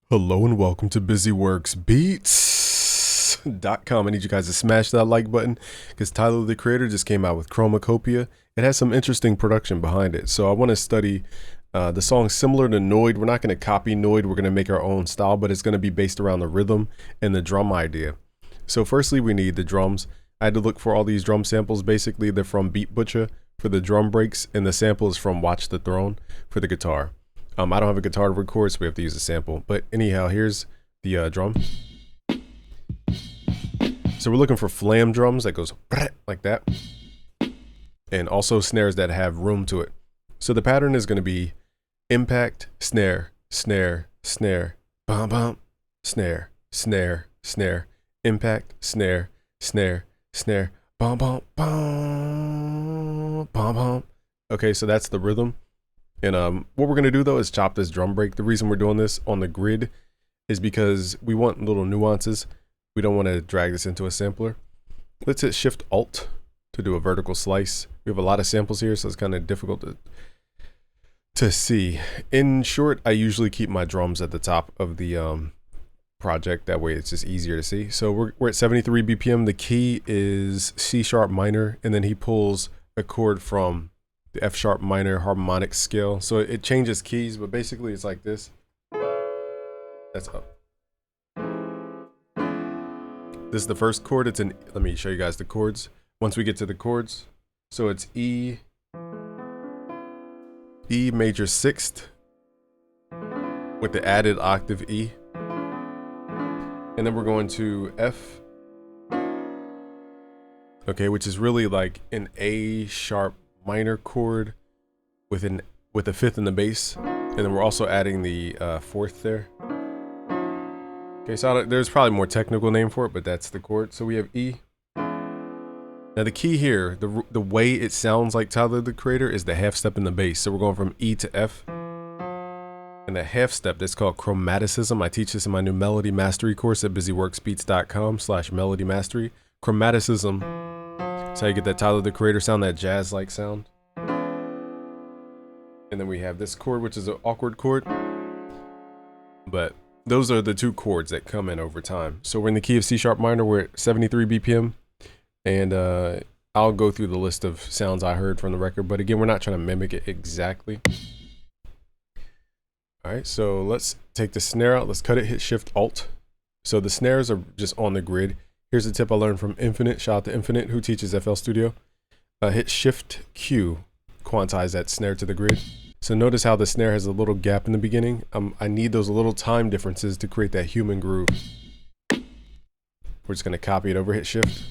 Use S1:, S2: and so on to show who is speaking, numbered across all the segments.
S1: Hello and welcome to BusyWorksBeats.com. I need you guys to smash that like button because Tyler the Creator just came out with Chromakopia. It has some interesting production behind it. So I want to study the song similar to Noid. We're not going to copy Noid. We're going to make our own style, but it's going to be based around the rhythm and the drum idea. So firstly, we need the drums. I had to look for all these drum samples. Basically, they're from Beat Butcher for the drum breaks, and the sample is from Watch the Throne for the guitar. I don't have a guitar to record, so we have to use a sample. But anyhow, here's the drum. So we're looking for flam drums that goes like that. And also snares that have room to it. So the pattern is going to be impact, snare, snare, snare, bum bum, snare, snare, snare, impact, snare, snare, snare, bum bum, bum, bum bum. Okay, so that's the rhythm. And what we're going to do, though, is chop this drum break. The reason we're doing this on the grid is because we want little nuances. We don't want to drag this into a sampler. Let's hit Shift-Alt to do a vertical slice. We have a lot of samples here, so it's kind of difficult to see. In short, I usually keep my drums at the top of the project. That way it's just easier to see. So we're at 73 BPM. The key is C sharp minor, and then he pulls a chord from the F sharp minor harmonic scale. So it changes keys, but basically it's like this. That's up. This is the first chord. It's let me show you guys the chords. Once we get to the chords, so it's E major sixth with the added octave E. And then we're going to F. Okay, which is really like an A sharp minor chord with a fifth in the bass, and then we're also adding the fourth there. Okay, so there's probably a more technical name for it, but that's the chord. So we have E. Now the key here, the way it sounds like Tyler the Creator, is the half step in the bass. So we're going from E to F, and the half step, that's called chromaticism. I teach this in my new melody mastery course at busyworksbeats.com/melody mastery. Chromaticism, that's how you get that Tyler the Creator sound, that jazz-like sound. And then we have this chord, which is an awkward chord. But those are the two chords that come in over time. So we're in the key of C sharp minor. We're at 73 BPM. And I'll go through the list of sounds I heard from the record. But again, we're not trying to mimic it exactly. All right, so let's take the snare out. Let's cut it, hit Shift-Alt. So the snares are just on the grid. Here's a tip I learned from Infinite. Shout out to Infinite, who teaches FL Studio. Hit Shift-Q, quantize that snare to the grid. So notice how the snare has a little gap in the beginning. I need those little time differences to create that human groove. We're just gonna copy it over, hit Shift.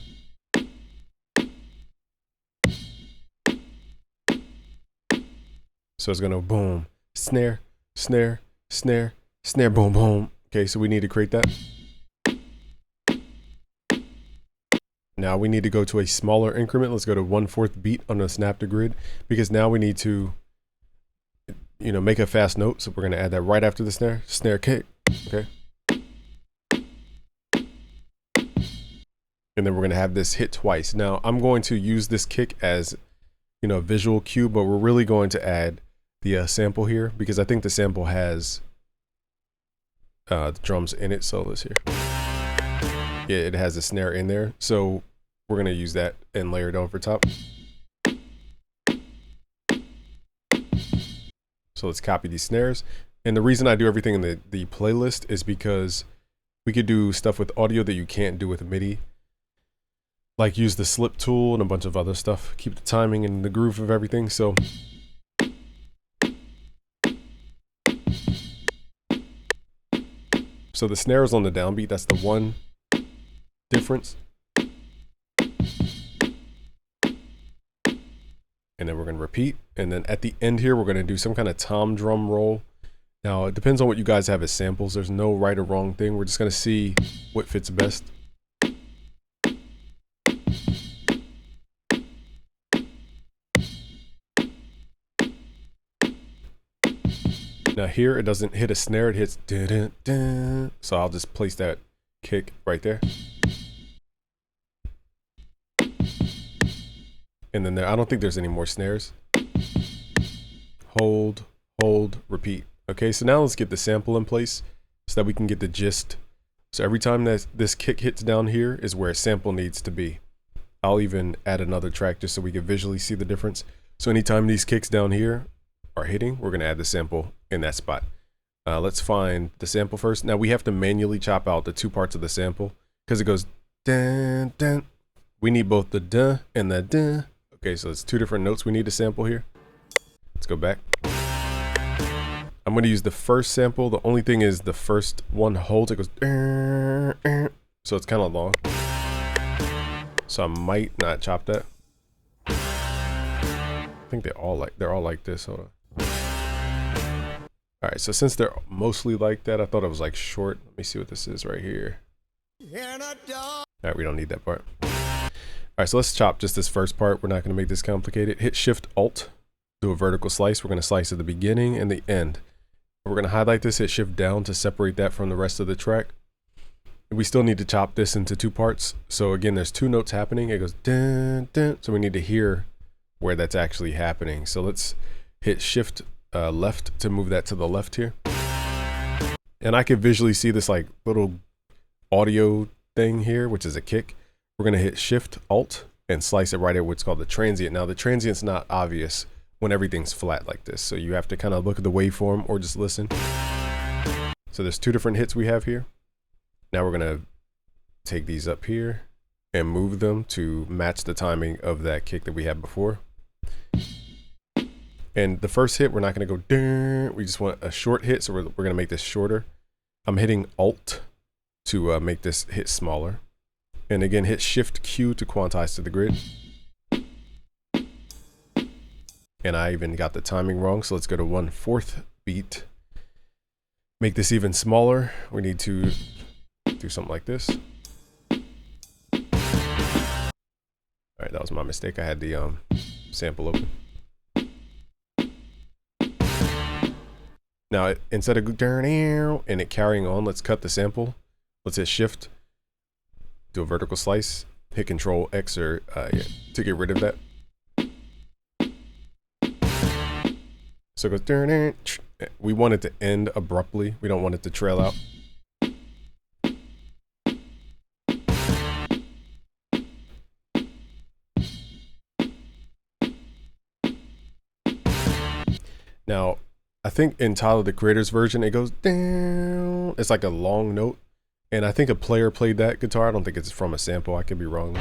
S1: So it's gonna boom, snare, snare, snare, snare, boom, boom. Okay, so we need to create that. Now we need to go to a smaller increment. Let's go to 1/4 beat on the snap to grid, because now we need to, make a fast note. So we're going to add that right after the snare kick. Okay. And then we're going to have this hit twice. Now I'm going to use this kick as, a visual cue, but we're really going to add the sample here because I think the sample has the drums in it. So let's hear. Yeah, it has a snare in there. So we're going to use that and layer it over top. So let's copy these snares. And the reason I do everything in the playlist is because we could do stuff with audio that you can't do with MIDI. Like use the slip tool and a bunch of other stuff. Keep the timing and the groove of everything. So the snare is on the downbeat. That's the one difference. And then we're going to repeat. And then at the end here, we're going to do some kind of tom drum roll. Now, it depends on what you guys have as samples. There's no right or wrong thing. We're just going to see what fits best. Now here, it doesn't hit a snare. It hits dun, dun, dun. So I'll just place that kick right there. And then I don't think there's any more snares. Hold, hold, repeat. Okay, so now let's get the sample in place. so that we can get the gist. So every time that this kick hits down here is where a sample needs to be. I'll even add another track just so we can visually see the difference. So anytime these kicks down here are hitting, we're gonna add the sample in that spot. Let's find the sample first. Now we have to manually chop out the two parts of the sample because it goes dun dun. We need both the duh and the duh. Okay, so it's two different notes we need to sample here. Let's go back. I'm going to use the first sample. The only thing is the first one holds. It goes, so it's kind of long. So I might not chop that. I think they're all like this. Hold on. All right, so since they're mostly like that, I thought it was like short. Let me see what this is right here. All right, we don't need that part. All right, so let's chop just this first part. We're not going to make this complicated. Hit Shift Alt, do a vertical slice. We're going to slice at the beginning and the end. We're going to highlight this, hit Shift down to separate that from the rest of the track. We still need to chop this into two parts. So again, there's two notes happening. It goes dun dun. So we need to hear where that's actually happening. So let's hit Shift left to move that to the left here. And I can visually see this like little audio thing here, which is a kick. We're going to hit Shift Alt and slice it right at what's called the transient. Now the transient's not obvious when everything's flat like this. So you have to kind of look at the waveform or just listen. So there's two different hits we have here. Now we're going to take these up here and move them to match the timing of that kick that we had before. And the first hit, we're not going to go dun. We just want a short hit. So we're going to make this shorter. I'm hitting Alt to make this hit smaller. And again, hit Shift Q to quantize to the grid. And I even got the timing wrong. So let's go to 1/4 beat. Make this even smaller. We need to do something like this. All right, that was my mistake. I had the sample open. Now, instead of and it carrying on, let's cut the sample. Let's hit Shift, do a vertical slice, hit Control X or to get rid of that. So it goes. We want it to end abruptly. We don't want it to trail out. Now, I think in Tyler the Creator's version, it goes down. It's like a long note. And I think a player played that guitar. I don't think it's from a sample. I could be wrong.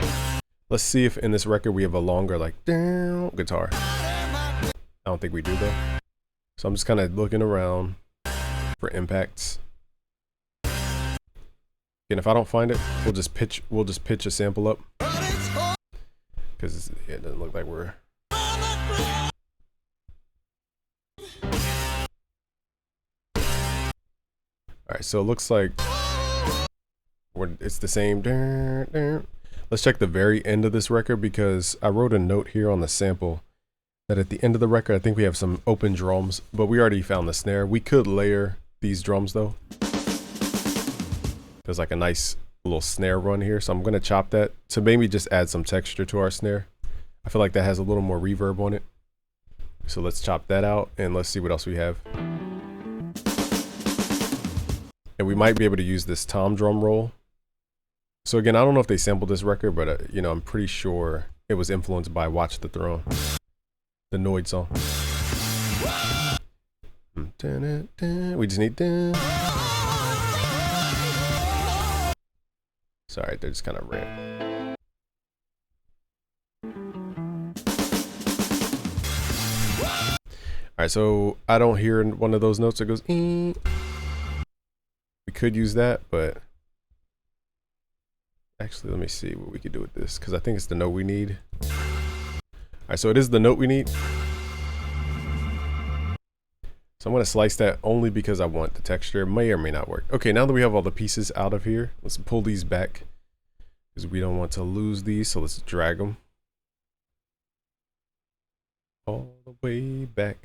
S1: Let's see if in this record we have a longer like down guitar. I don't think we do though. So I'm just kind of looking around for impacts. And if I don't find it, we'll just pitch a sample up. Because it doesn't look like we're... Alright, so it looks like it's the same. Let's check the very end of this record because I wrote a note here on the sample that at the end of the record, I think we have some open drums, but we already found the snare. We could layer these drums though. There's like a nice little snare run here, so I'm going to chop that to maybe just add some texture to our snare. I feel like that has a little more reverb on it. So let's chop that out and let's see what else we have. And we might be able to use this tom drum roll. So again, I don't know if they sampled this record, but you know, I'm pretty sure it was influenced by Watch the Throne, the Noid song. We just need sorry, they're just kind of ran. All right, so I don't hear one of those notes that goes ee. We could use that, but actually, let me see what we could do with this because I think it's the note we need. All right, so it is the note we need. So I'm going to slice that only because I want the texture. It may or may not work. Okay, now that we have all the pieces out of here, let's pull these back because we don't want to lose these. So let's drag them all the way back.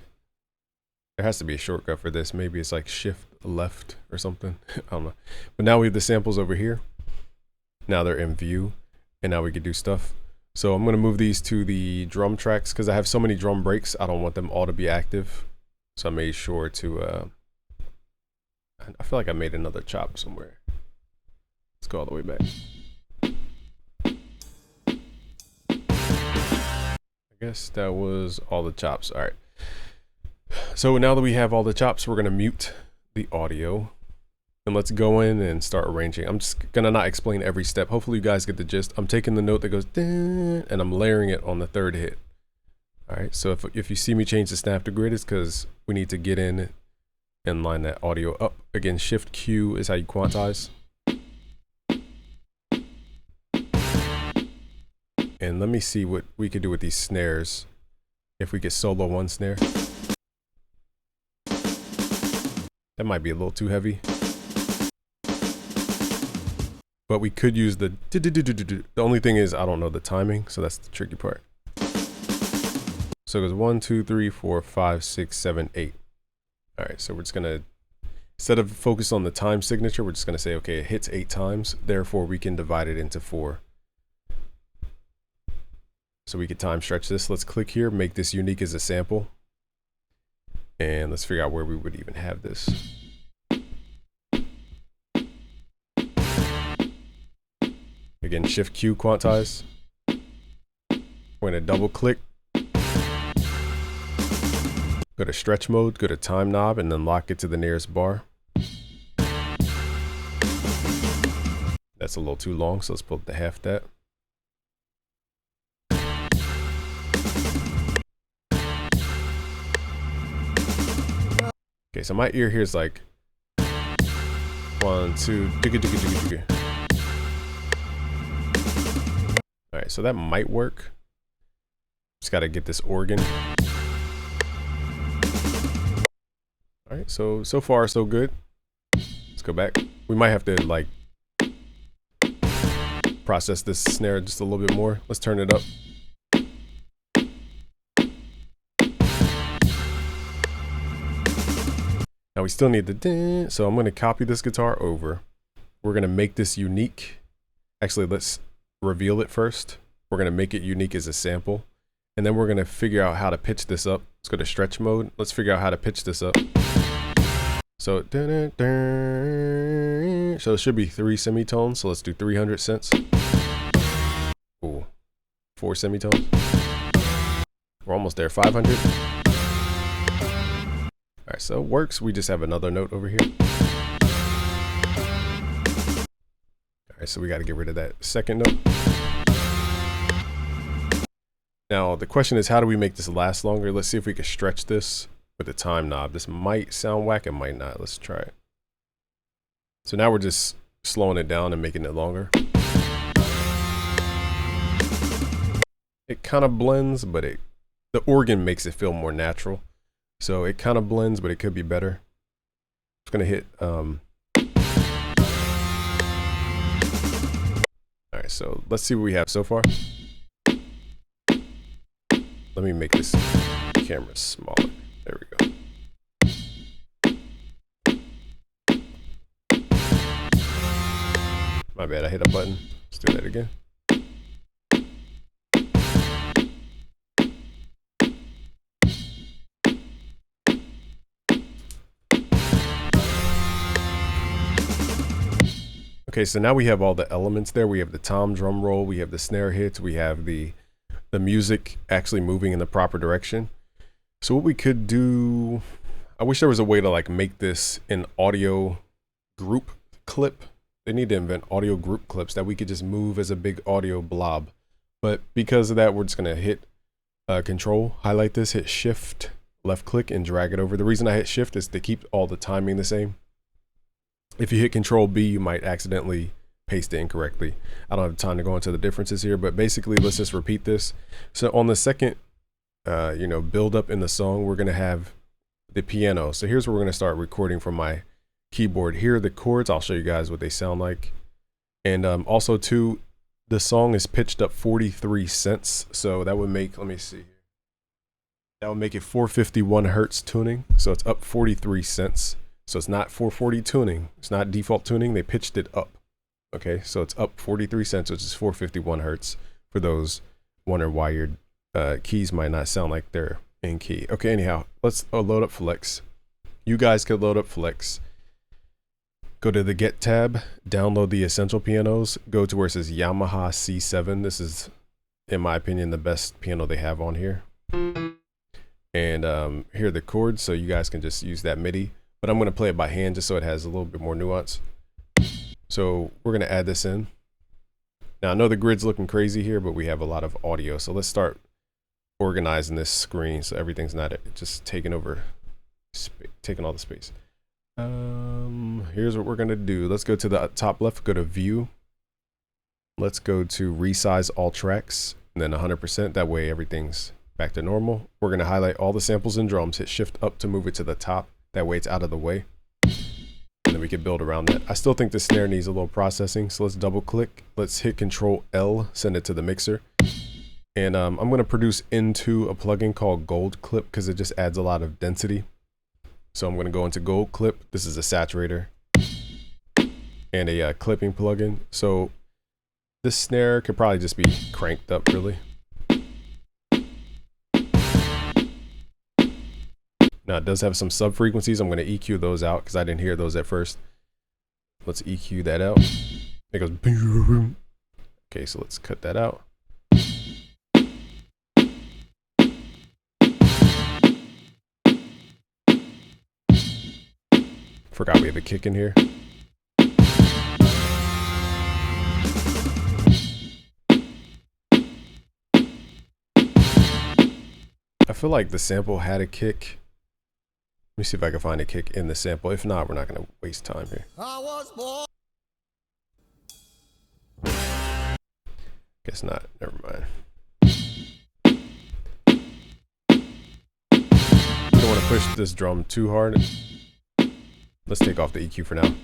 S1: There has to be a shortcut for this. Maybe it's like Shift left or something. I don't know. But now we have the samples over here. Now they're in view. And now we can do stuff. So I'm going to move these to the drum tracks because I have so many drum breaks. I don't want them all to be active. So I made sure to I feel like I made another chop somewhere. Let's go all the way back. I guess that was all the chops. All right. So now that we have all the chops, we're gonna mute the audio. And let's go in and start arranging. I'm just gonna not explain every step. Hopefully you guys get the gist. I'm taking the note that goes and I'm layering it on the third hit. All right, so if you see me change the snap to grid, it's because we need to get in and line that audio up. Again, Shift Q is how you quantize. And let me see what we could do with these snares. If we could solo one snare. That might be a little too heavy. But we could use the only thing is I don't know the timing, so that's the tricky part. So it goes 1, 2, 3, 4, 5, 6, 7, 8. All right, so we're just gonna, instead of focus on the time signature, we're just gonna say, okay, it hits 8 times, therefore we can divide it into 4. So we could time stretch this. Let's click here, make this unique as a sample. And let's figure out where we would even have this. Again, Shift Q quantize. We're gonna double click. Go to stretch mode, go to time knob, and then lock it to the nearest bar. That's a little too long, so let's pull it to half that. Okay, so my ear here is like 1, 2, digga, digga, digga, digga. All right, so that might work. Just got to get this organ. All right, so far so good. Let's go back. We might have to like process this snare just a little bit more. Let's turn it up. Now we still need the ding, so I'm going to copy this guitar over. We're going to make this unique. Actually, let's reveal it first. We're going to make it unique as a sample. And then we're going to figure out how to pitch this up. Let's go to stretch mode. Let's figure out how to pitch this up. So, so it should be 3 semitones. So let's do 300 cents. Ooh, 4 semitones. We're almost there, 500. All right, so it works. We just have another note over here. All right, so we got to get rid of that second note. Now, the question is, how do we make this last longer? Let's see if we can stretch this with the time knob. This might sound whack, it might not. Let's try it. So now we're just slowing it down and making it longer. It kind of blends, but the organ makes it feel more natural. So it kind of blends, but it could be better. It's gonna hit. All right, so let's see what we have so far. Let me make this camera smaller. There we go. My bad, I hit a button. Let's do that again. Okay, so now we have all the elements there. We have the tom drum roll, we have the snare hits, we have the music actually moving in the proper direction. So what we could do, I wish there was a way to like make this an audio group clip. They need to invent audio group clips that we could just move as a big audio blob. But because of that, we're just gonna hit control, highlight this, hit shift, left click and drag it over. The reason I hit shift is to keep all the timing the same. If you hit Control B, you might accidentally paste it incorrectly. I don't have time to go into the differences here, but basically, let's just repeat this. So on the second, build up in the song, we're gonna have the piano. So here's where we're gonna start recording from my keyboard. Here are the chords. I'll show you guys what they sound like. And also too, the song is pitched up 43 cents. So that would make, let me see here. That would make it 451 hertz tuning. So it's up 43 cents. So it's not 440 tuning. It's not default tuning. They pitched it up. Okay, so it's up 43 cents, which is 451 hertz. For those wonder why your keys might not sound like they're in key. Okay, anyhow, let's load up Flex. You guys could load up Flex. Go to the Get tab, download the Essential pianos, go to where it says Yamaha C7. This is, in my opinion, the best piano they have on here. And here are the chords, so you guys can just use that MIDI. But I'm going to play it by hand just so it has a little bit more nuance. So we're going to add this in. Now I know the grid's looking crazy here, but we have a lot of audio. So let's start organizing this screen so everything's not just taking over, taking all the space. Here's what we're gonna do. Let's go to the top left, go to view. Let's go to resize all tracks and then 100%. That way everything's back to normal. We're gonna highlight all the samples and drums, hit shift up to move it to the top. That way it's out of the way. And then we can build around that. I still think the snare needs a little processing. So let's double click. Let's hit Control L, send it to the mixer. And I'm gonna produce into a plugin called Gold Clip because it just adds a lot of density. So I'm going to go into Gold Clip. This is a saturator and a clipping plugin. So this snare could probably just be cranked up really. Now it does have some sub frequencies. I'm going to EQ those out because I didn't hear those at first. Let's EQ that out. It goes boom. Okay, so let's cut that out. Forgot we have a kick in here. I feel like the sample had a kick. Let me see if I can find a kick in the sample. If not, we're not going to waste time here. Guess not. Never mind. You don't want to push this drum too hard. Let's take off the EQ for now.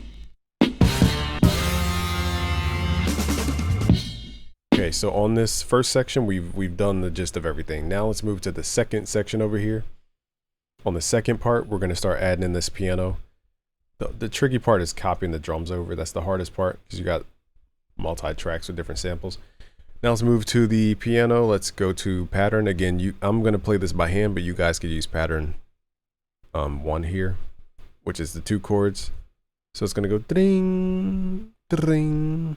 S1: Okay, so on this first section, we've done the gist of everything. Now let's move to the second section over here. On the second part, we're going to start adding in this piano. The tricky part is copying the drums over. That's the hardest part because you got multi-tracks with different samples. Now let's move to the piano. Let's go to pattern. Again, I'm going to play this by hand, but you guys could use pattern 1 here, which is the 2 chords. So it's gonna go ding, ding.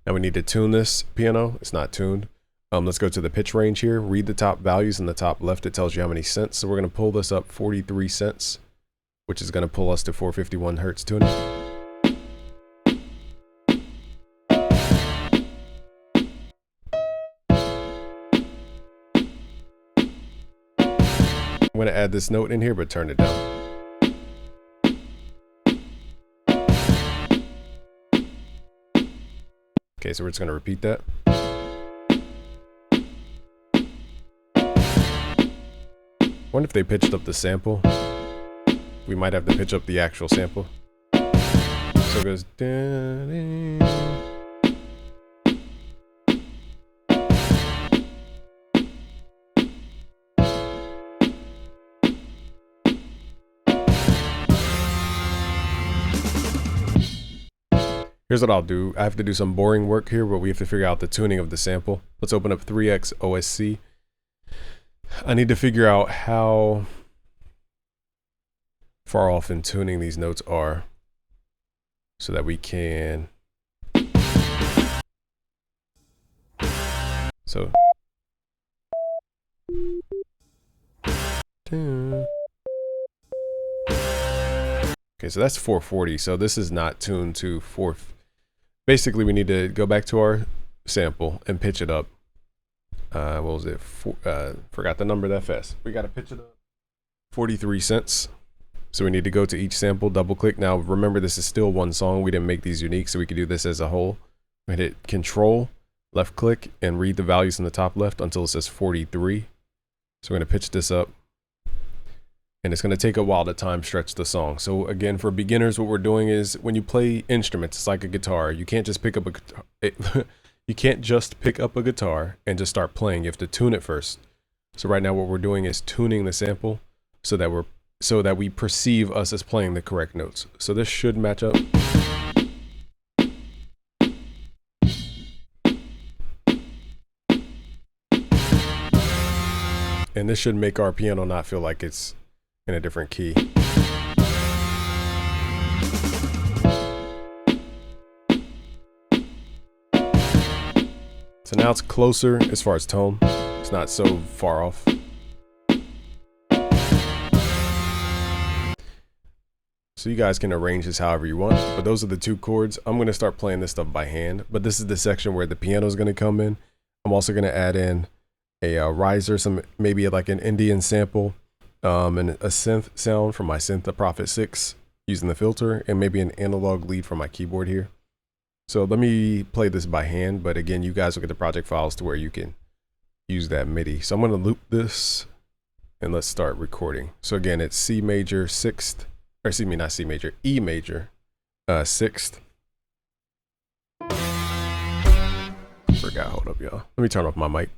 S1: Now we need to tune this piano. It's not tuned. Let's go to the pitch range here. Read the top values in the top left. It tells you how many cents. So we're gonna pull this up 43 cents, which is gonna pull us to 451 hertz tuning. I'm going to add this note in here, but turn it down. Okay, so we're just going to repeat that. I wonder if they pitched up the sample. We might have to pitch up the actual sample. So it goes. Here's what I'll do. I have to do some boring work here, but we have to figure out the tuning of the sample. Let's open up 3x OSC. I need to figure out how far off in tuning these notes are so that we can. So. Okay, so that's 440. So this is not tuned to 4. Basically, we need to go back to our sample and pitch it up. What was it? Forgot the number that fast. We got to pitch it up 43 cents. So we need to go to each sample, double click. Now, remember, this is still one song. We didn't make these unique, so we could do this as a whole. We hit Control, left click, and read the values in the top left until it says 43. So we're going to pitch this up. And it's going to take a while to time stretch the song. So again, for beginners, what we're doing is when you play instruments, it's like a guitar. You can't just pick up a guitar. You can't just pick up a guitar and just start playing. You have to tune it first. So right now, what we're doing is tuning the sample so that we perceive us as playing the correct notes. So this should match up. And this should make our piano not feel like it's in a different key. So now it's closer as far as tone. It's not so far off. So you guys can arrange this however you want, but those are the two chords. I'm going to start playing this stuff by hand, but this is the section where the piano is going to come in. I'm also going to add in a riser, maybe like an Indian sample, and a synth sound from my synth, the Prophet 6, using the filter, and maybe an analog lead from my keyboard here. So let me play this by hand, but again, you guys will get the project files to where you can use that MIDI. So I'm going to loop this, and let's start recording. So again, it's C major 6th, or excuse me, not C major, E major 6th. Forgot, hold up, y'all. Let me turn off my mic.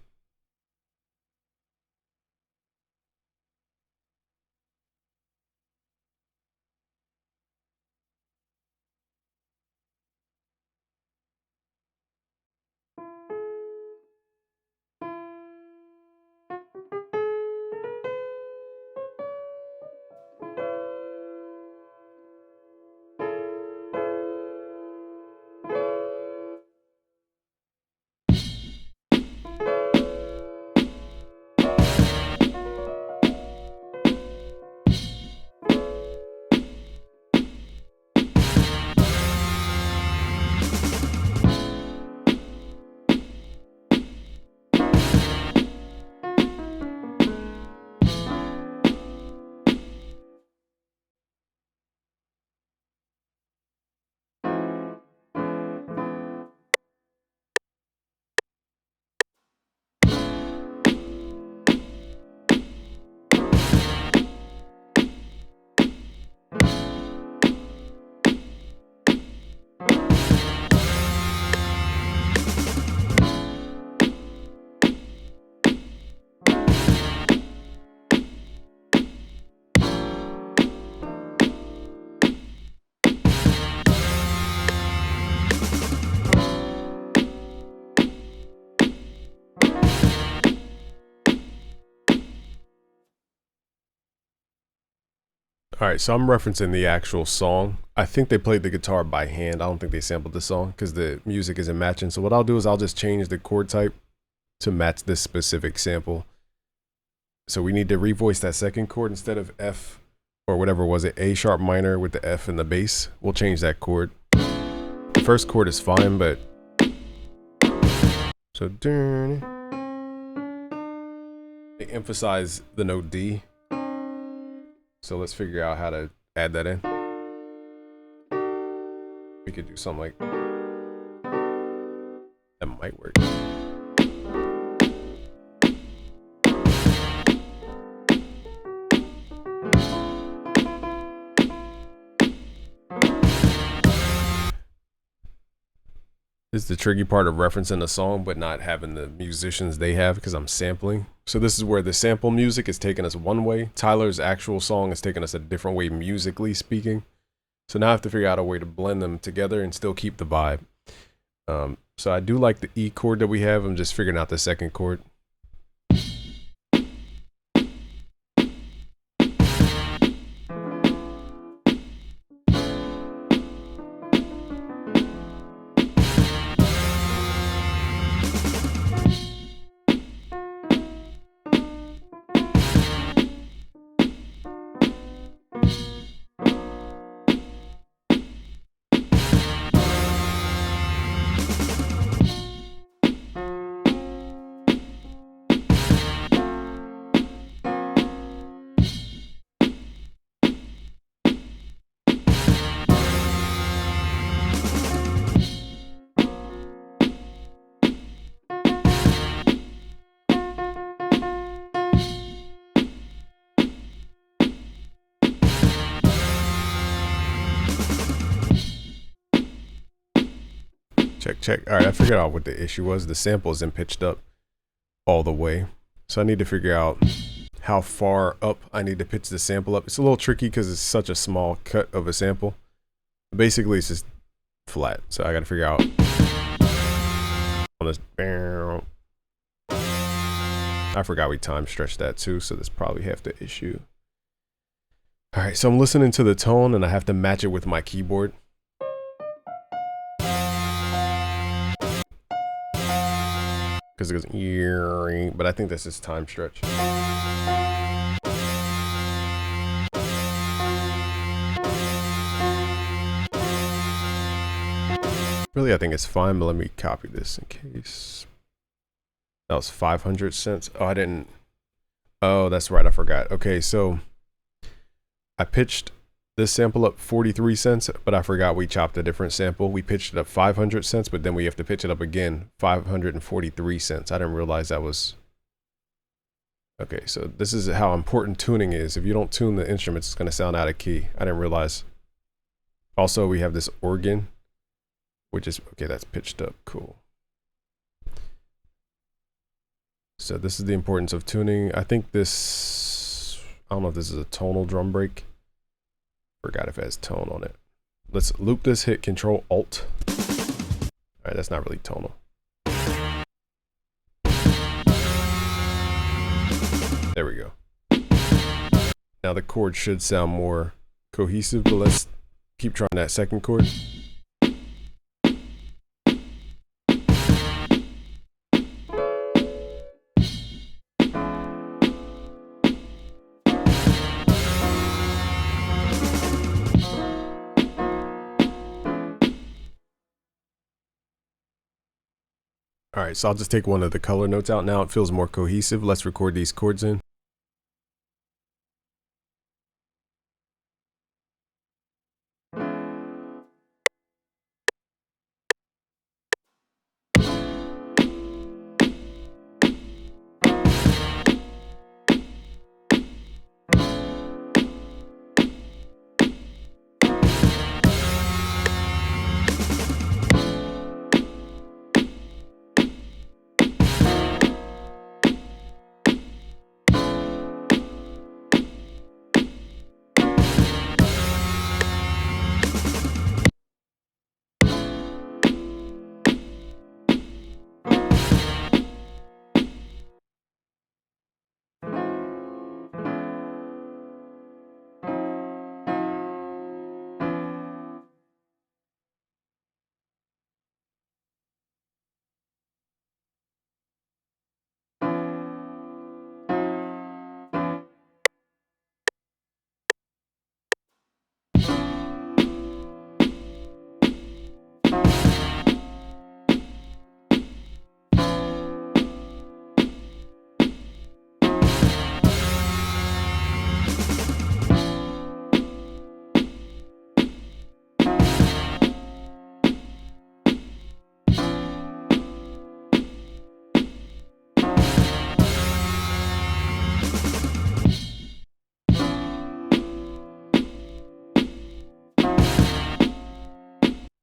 S1: All right, so I'm referencing the actual song. I think they played the guitar by hand. I don't think they sampled the song because the music isn't matching. So what I'll do is I'll just change the chord type to match this specific sample. So we need to revoice that second chord instead of F or whatever was it, A sharp minor with the F in the bass. We'll change that chord. The first chord is fine, but so they emphasize the note D. So let's figure out how to add that in. We could do something like that, might work. This is the tricky part of referencing a song but not having the musicians they have because I'm sampling. So this is where the sample music is taking us one way. Tyler's actual song is taking us a different way musically speaking. So now I have to figure out a way to blend them together and still keep the vibe. So I do like the E chord that we have. I'm just figuring out the second chord. Check. All right, I figured out what the issue was. The sample isn't pitched up all the way. So I need to figure out how far up I need to pitch the sample up. It's a little tricky because it's such a small cut of a sample. Basically, it's just flat. So I got to figure out on this. I I forgot we time stretched that too, so that's probably half the issue. All right, so I'm listening to the tone and I have to match it with my keyboard. Because it goes, but I think this is time stretch. Really, I think it's fine, but let me copy this in case. That was 500 cents. Oh, I didn't. Oh, that's right. I forgot. Okay, so I pitched this sample up 43 cents, but I forgot we chopped a different sample. We pitched it up 500 cents, but then we have to pitch it up again 543 cents. I didn't realize that was. Okay, so this is how important tuning is. If you don't tune the instruments, it's going to sound out of key. I didn't realize. Also, we have this organ, which is, okay, that's pitched up. Cool. So this is the importance of tuning. I think this, I don't know if this is a tonal drum break. Forgot if it has tone on it. Let's loop this, hit Control Alt. All right, that's not really tonal. There we go. Now the chord should sound more cohesive, but let's keep trying that second chord. All right, so I'll just take one of the color notes out now. It feels more cohesive. Let's record these chords in.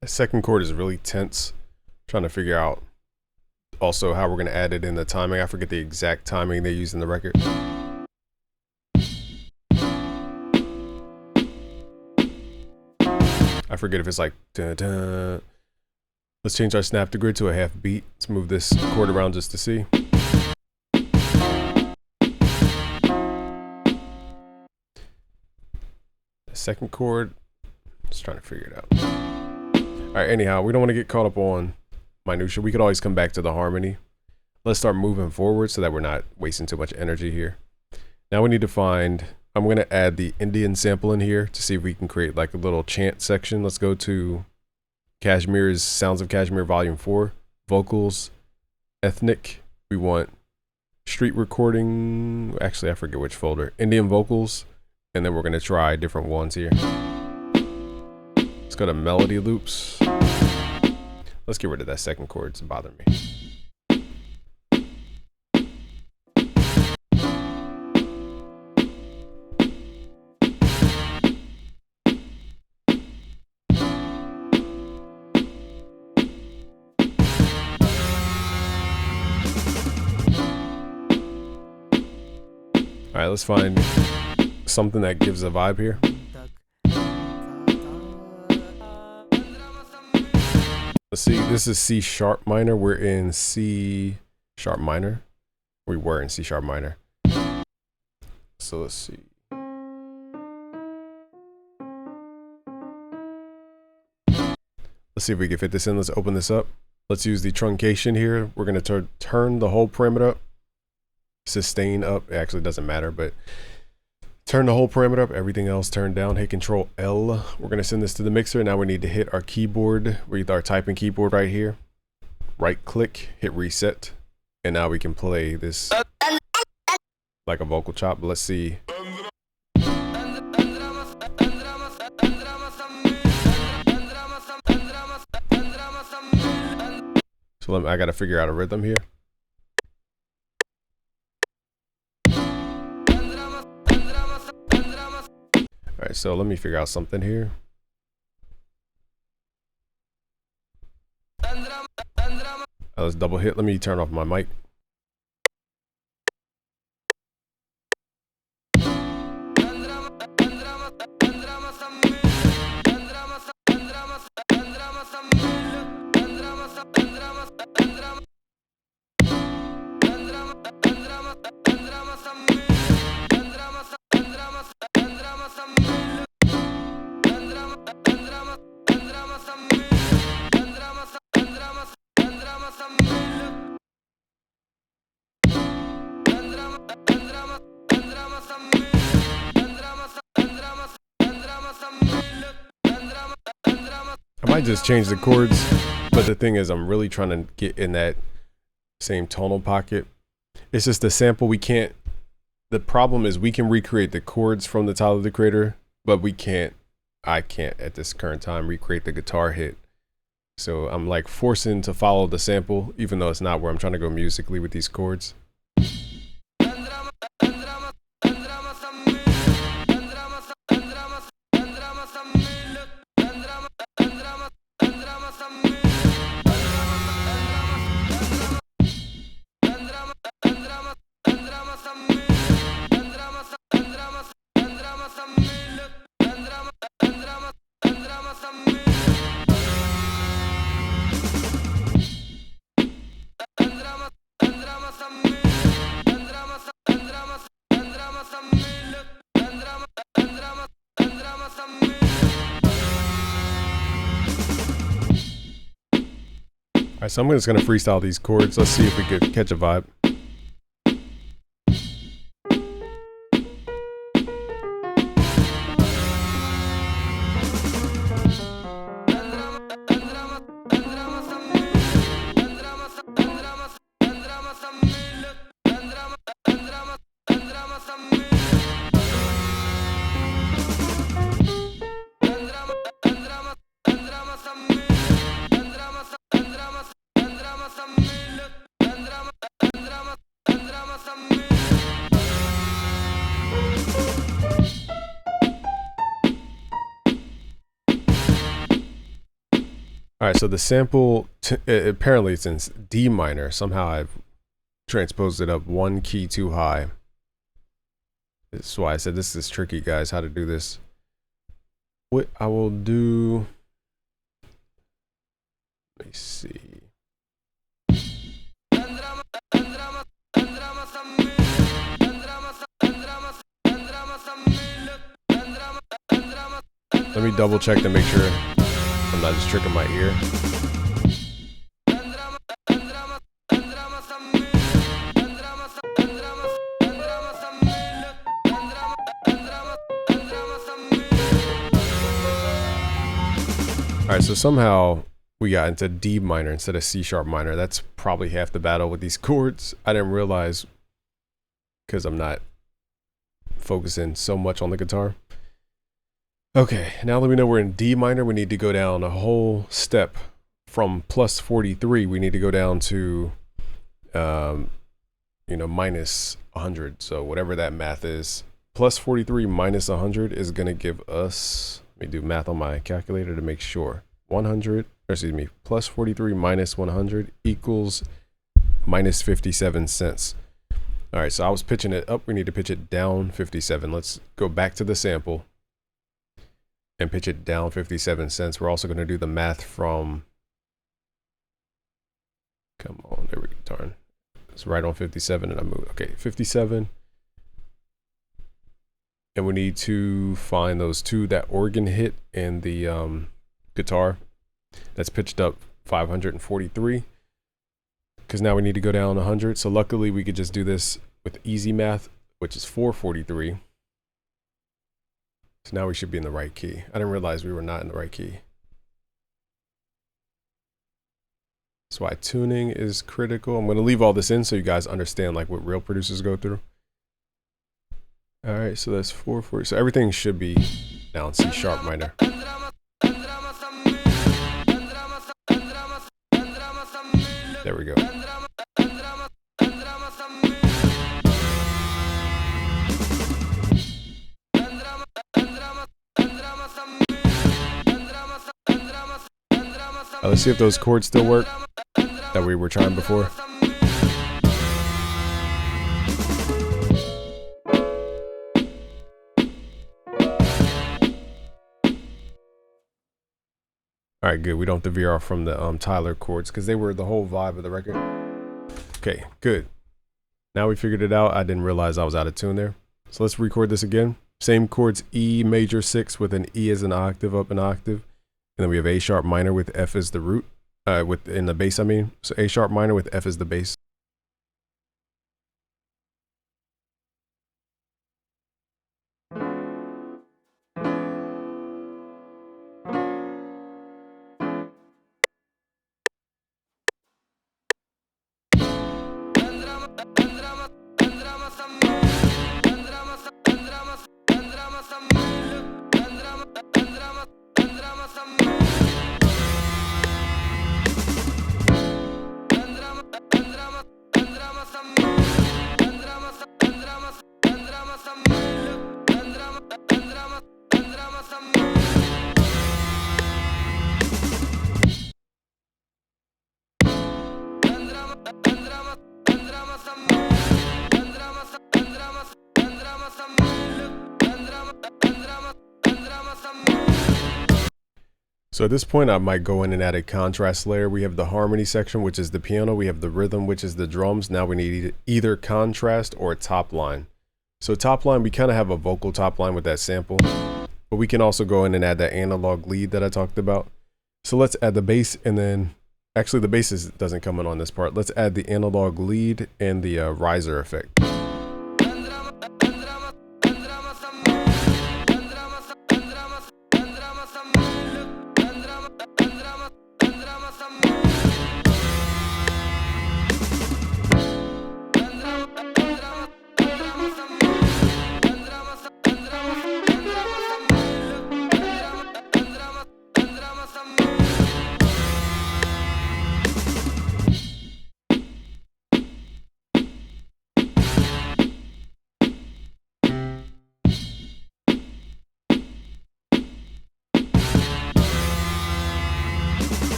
S1: The second chord is really tense. Trying to figure out also how we're going to add it in the timing. I forget the exact timing they use in the record. I forget if it's like dun, dun. Let's change our snap to grid to a half beat. Let's move this chord around just to see. The second chord, just trying to figure it out. All right, anyhow, we don't want to get caught up on minutia. We could always come back to the harmony. Let's start moving forward so that we're not wasting too much energy here. Now we need to find, I'm going to add the Indian sample in here to see if we can create like a little chant section. Let's go to Kashmir's Sounds of Kashmir Volume 4, Vocals, Ethnic. We want Street Recording. Actually, I forget which folder. Indian Vocals. And then we're going to try different ones here. Let's go to Melody Loops. Let's get rid of that second chord. It's bothering me. All right, let's find something that gives a vibe here. Let's see, this is C sharp minor. We're in C sharp minor. We were in C sharp minor. So let's see. Let's see if we can fit this in. Let's open this up. Let's use the truncation here. We're going to turn the whole parameter up. Sustain up. It actually doesn't matter, but turn the whole parameter up. Everything else turned down. Hit Control L. We're going to send this to the mixer. Now we need to hit our keyboard. With our typing keyboard right here. Right click, hit reset. And now we can play this like a vocal chop. But let's see. So I got to figure out a rhythm here. All right, so let me figure out something here. Let's double hit. Let me turn off my mic. I might just change the chords, but the thing is I'm really trying to get in that same tonal pocket. It's just the sample we can't, the problem is we can recreate the chords from the Tyler the Creator, but I can't at this current time recreate the guitar hit. So I'm like forcing to follow the sample, even though it's not where I'm trying to go musically with these chords. All right, so I'm just going to freestyle these chords. Let's see if we could catch a vibe. All right, so the sample, apparently it's in D minor. Somehow I've transposed it up one key too high. That's why I said this is tricky, guys, how to do this. What I will do, let me see. Let me double check to make sure I'm not just tricking my ear. All right, so somehow we got into D minor instead of C sharp minor. That's probably half the battle with these chords. I didn't realize because I'm not focusing so much on the guitar. Okay, now that we know we're in D minor, we need to go down a whole step from plus 43. We need to go down to, minus 100. So whatever that math is, plus 43 minus 100 is going to give us, let me do math on my calculator to make sure. 100, or excuse me, plus 43 minus 100 equals minus 57 cents. All right, so I was pitching it up. We need to pitch it down 57. Let's go back to the sample and pitch it down 57 cents. We're also going to do the math from, come on, there we go, darn. It's right on 57 and I moved. Okay, 57. And we need to find those two, that organ hit and the guitar that's pitched up 543. Because now we need to go down 100. So luckily we could just do this with easy math, which is 443. So now we should be in the right key. I didn't realize we were not in the right key. That's why tuning is critical. I'm going to leave all this in so you guys understand like what real producers go through. All right, so that's 440. So everything should be down C sharp minor. There we go. Let's see if those chords still work that we were trying before. All right, good. We don't have to veer off from the Tyler chords because they were the whole vibe of the record. Okay, good. Now we figured it out. I didn't realize I was out of tune there. So let's record this again. Same chords, E major 6 with an E as an octave up an octave. And then we have A sharp minor with F as the root, in the bass, I mean. So A sharp minor with F as the bass. So at this point, I might go in and add a contrast layer. We have the harmony section, which is the piano. We have the rhythm, which is the drums. Now we need either contrast or top line. So top line, we kind of have a vocal top line with that sample, but we can also go in and add that analog lead that I talked about. So let's add the bass, and then actually the bass doesn't come in on this part. Let's add the analog lead and the riser effect.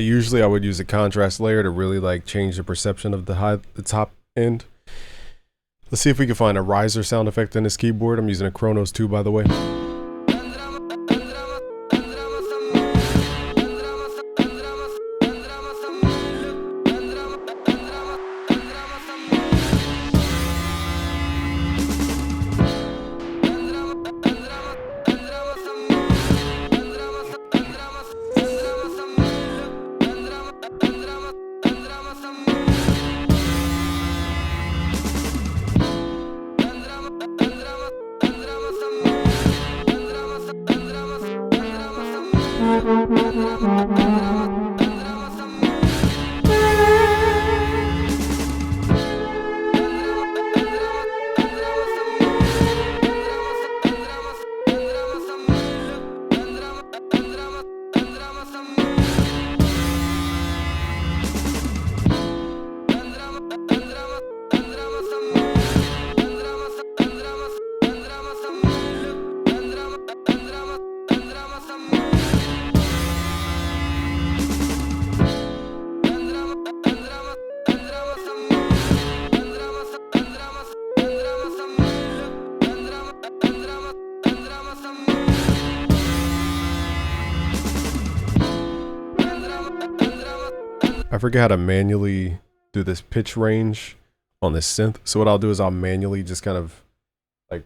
S1: Usually I would use a contrast layer to really like change the perception of the top end. Let's see if we can find a riser sound effect in this keyboard. I'm using a Chronos 2, by the way. I forget how to manually do this pitch range on this synth. So what I'll do is I'll manually just kind of like,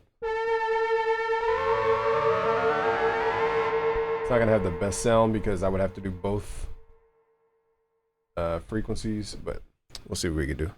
S1: it's not gonna have the best sound because I would have to do both frequencies, but we'll see what we can do.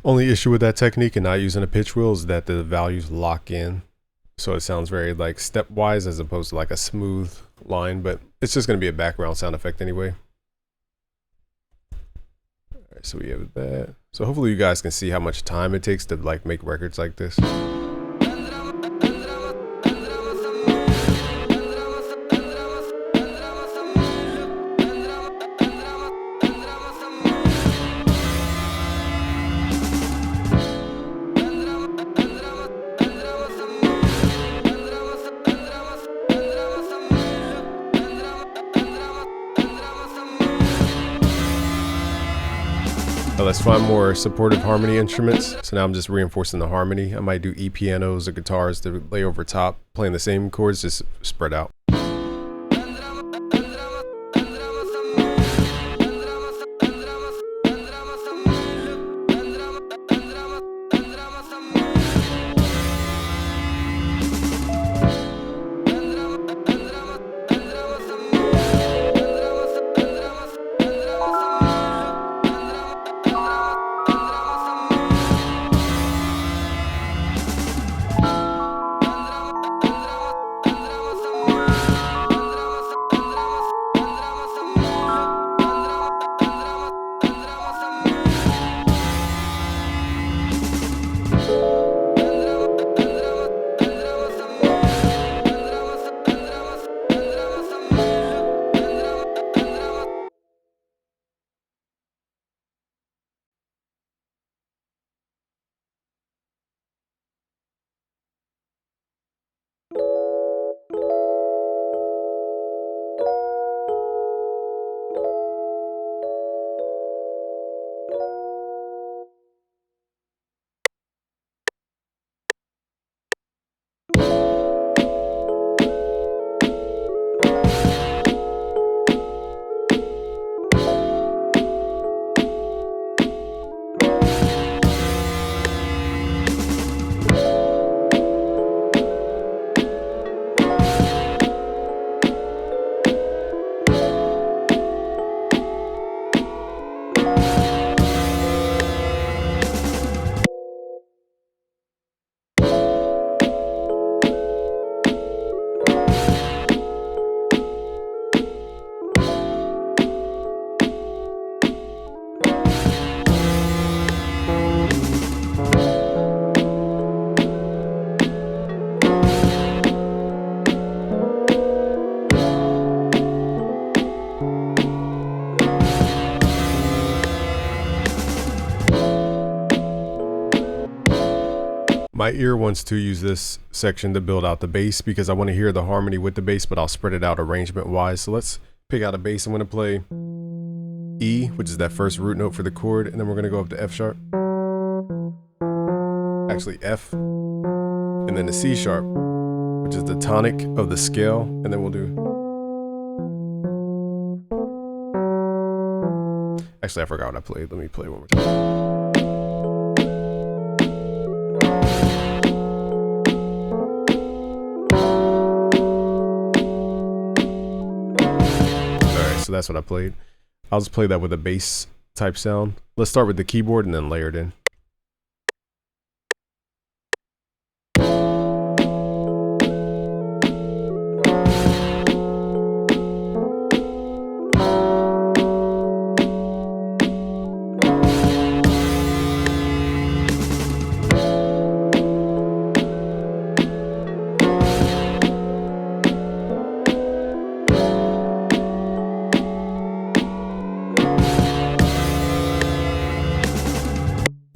S1: Only issue with that technique and not using a pitch wheel is that the values lock in. So it sounds very like stepwise as opposed to like a smooth line, but it's just going to be a background sound effect anyway. All right, so we have that. So hopefully you guys can see how much time it takes to like make records like this. Let's find more supportive harmony instruments. So now I'm just reinforcing the harmony. I might do pianos or guitars to lay over top, playing the same chords, just spread out. My ear wants to use this section to build out the bass because I want to hear the harmony with the bass, but I'll spread it out arrangement wise. So let's pick out a bass. I'm going to play E, which is that first root note for the chord, and then we're going to go up to F sharp. Actually F, and then the C sharp, which is the tonic of the scale, and then we'll do... Actually, I forgot what I played. Let me play one more time. So that's what I played. I'll just play that with a bass type sound. Let's start with the keyboard and then layer it in.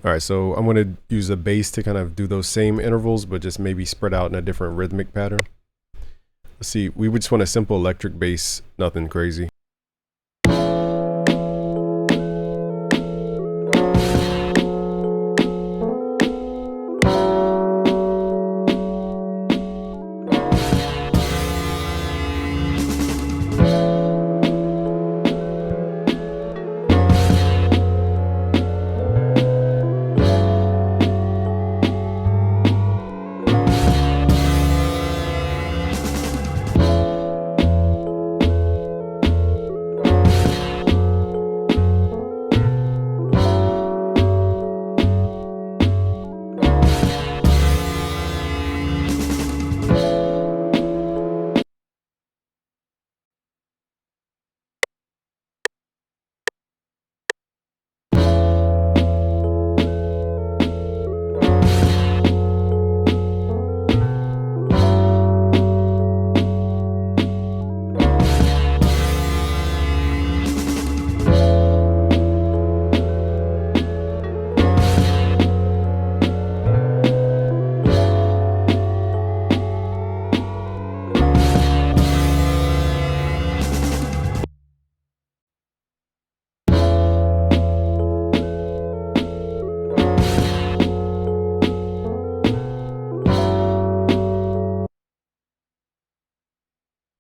S1: All right, so I'm going to use a bass to kind of do those same intervals, but just maybe spread out in a different rhythmic pattern. Let's see, we would just want a simple electric bass, nothing crazy.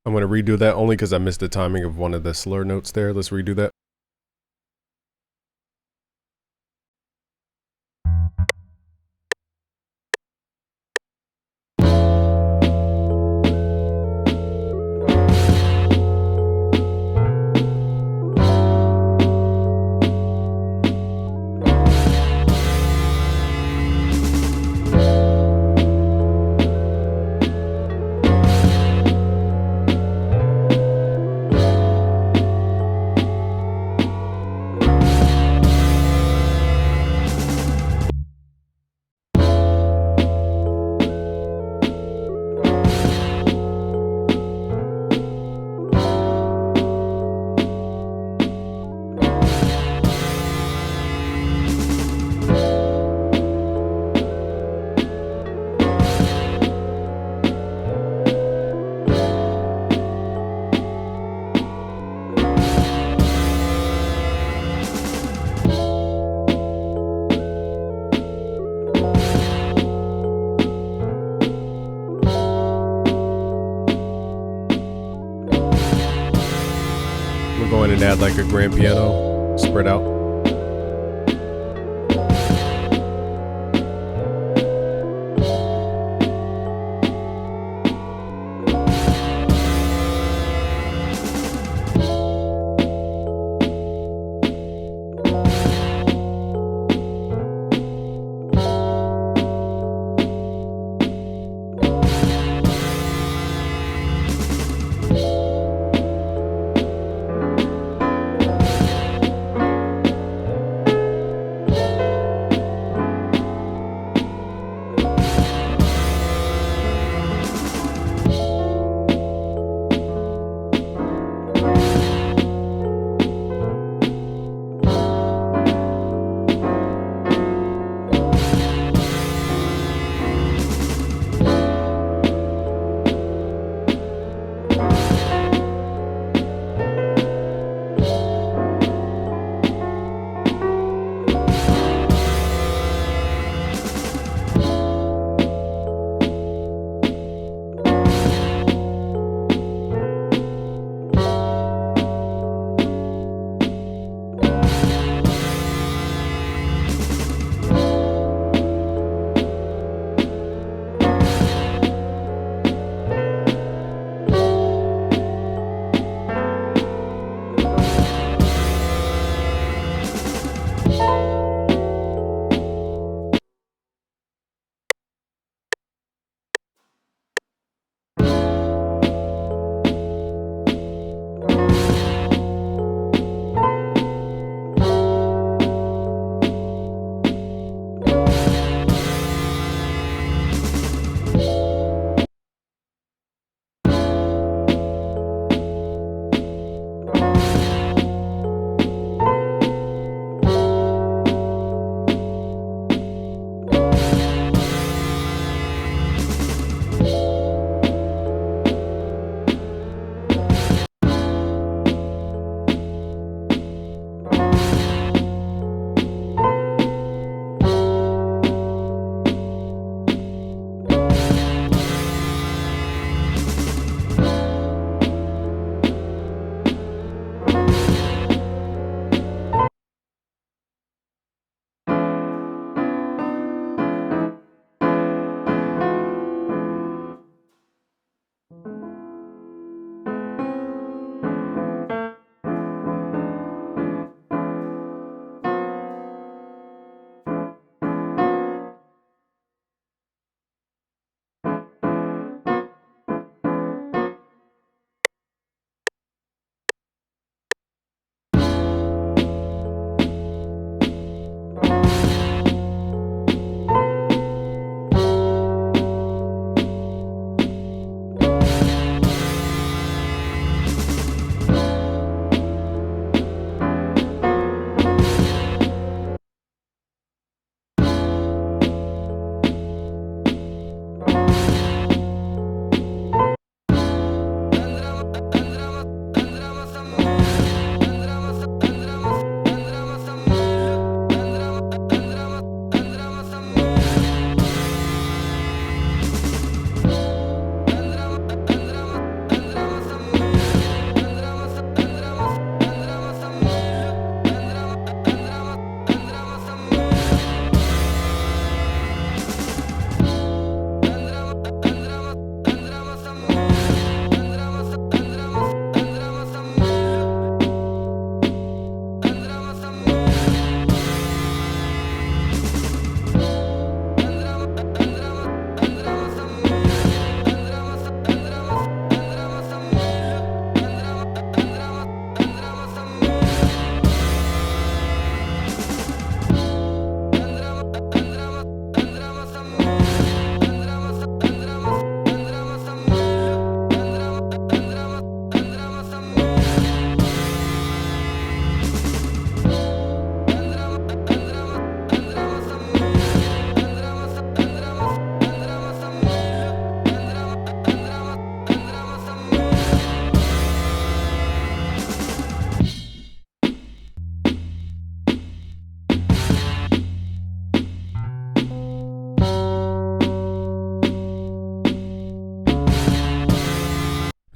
S1: I'm going to redo that only because I missed the timing of one of the slur notes there. Let's redo that. Go in and add like a grand piano spread out.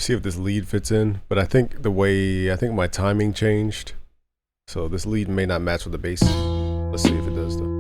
S1: See if this lead fits in, but I think my timing changed. So this lead may not match with the bass. Let's see if it does though.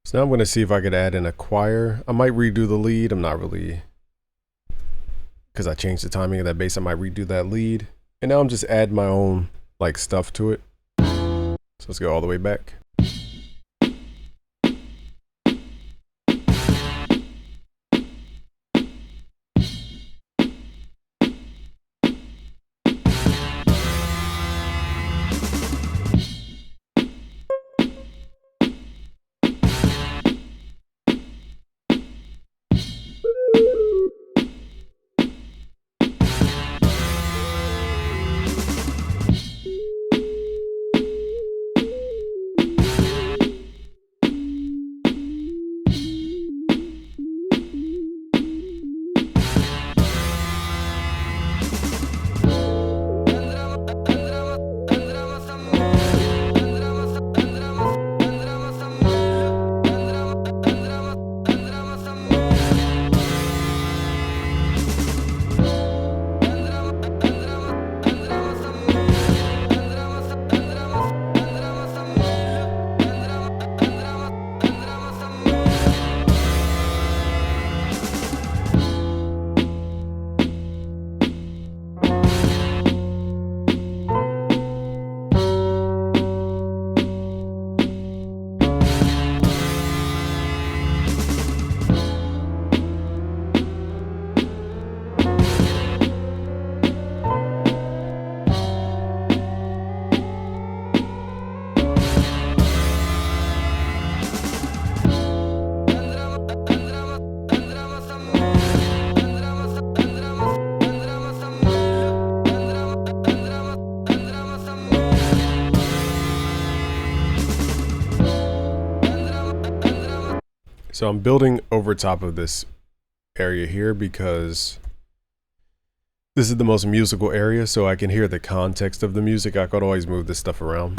S1: So now I'm going to see if I could add in a choir. I might redo the lead. I'm not really, because I changed the timing of that bass, I might redo that lead. And now I'm just adding my own like stuff to it. So let's go all the way back. So I'm building over top of this area here because this is the most musical area, so I can hear the context of the music. I could always move this stuff around.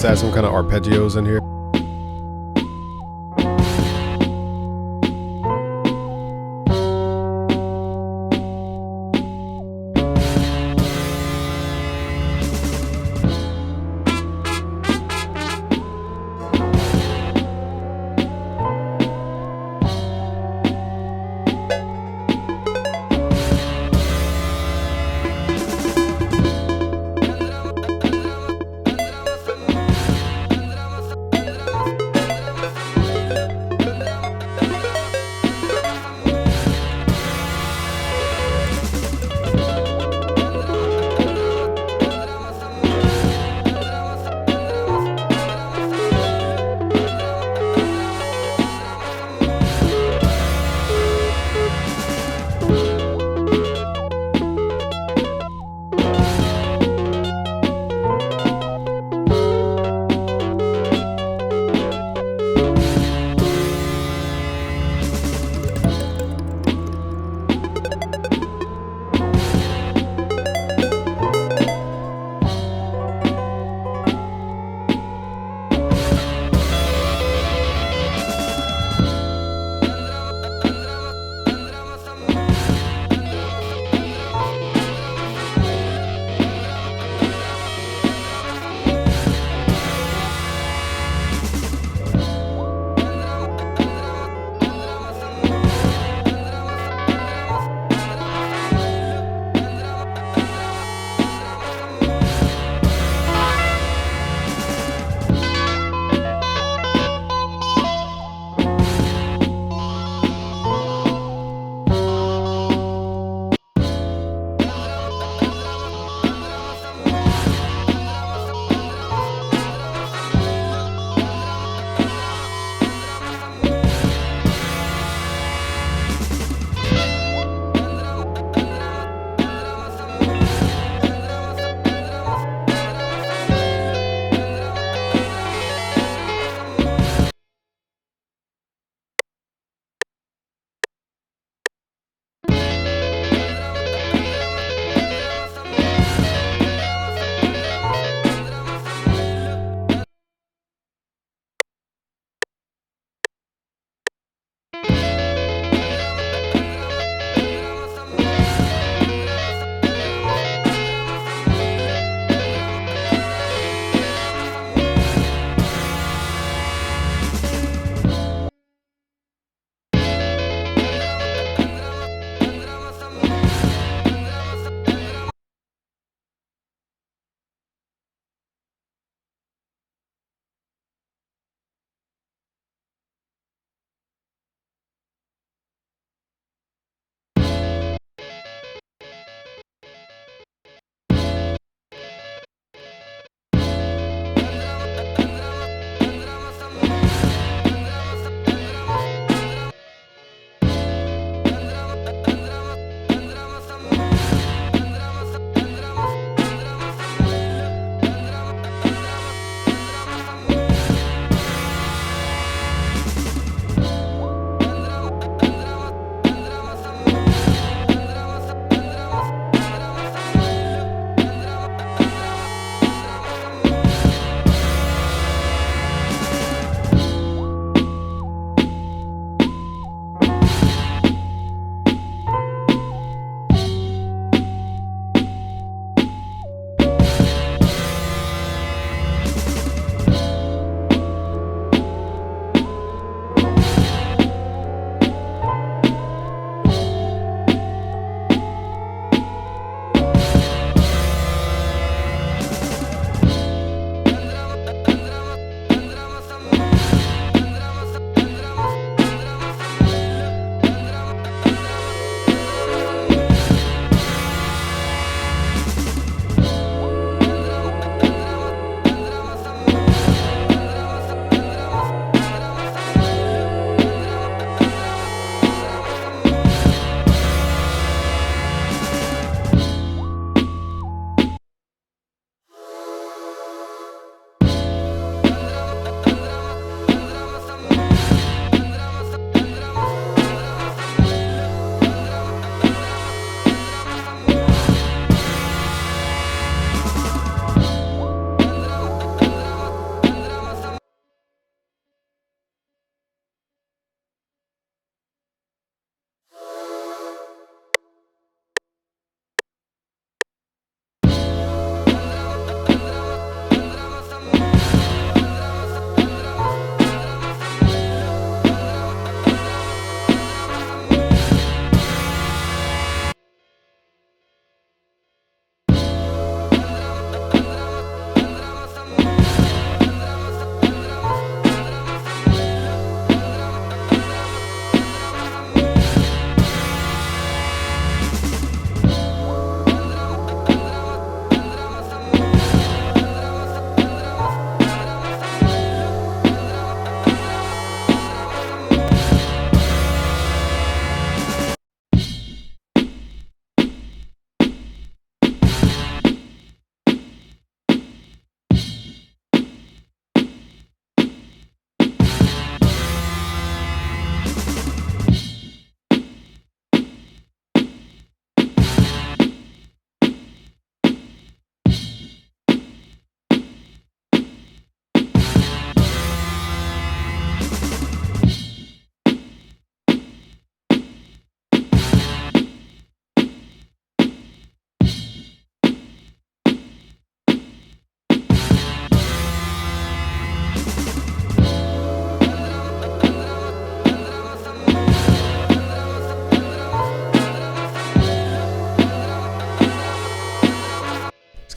S1: Let's add some kind of arpeggios in here.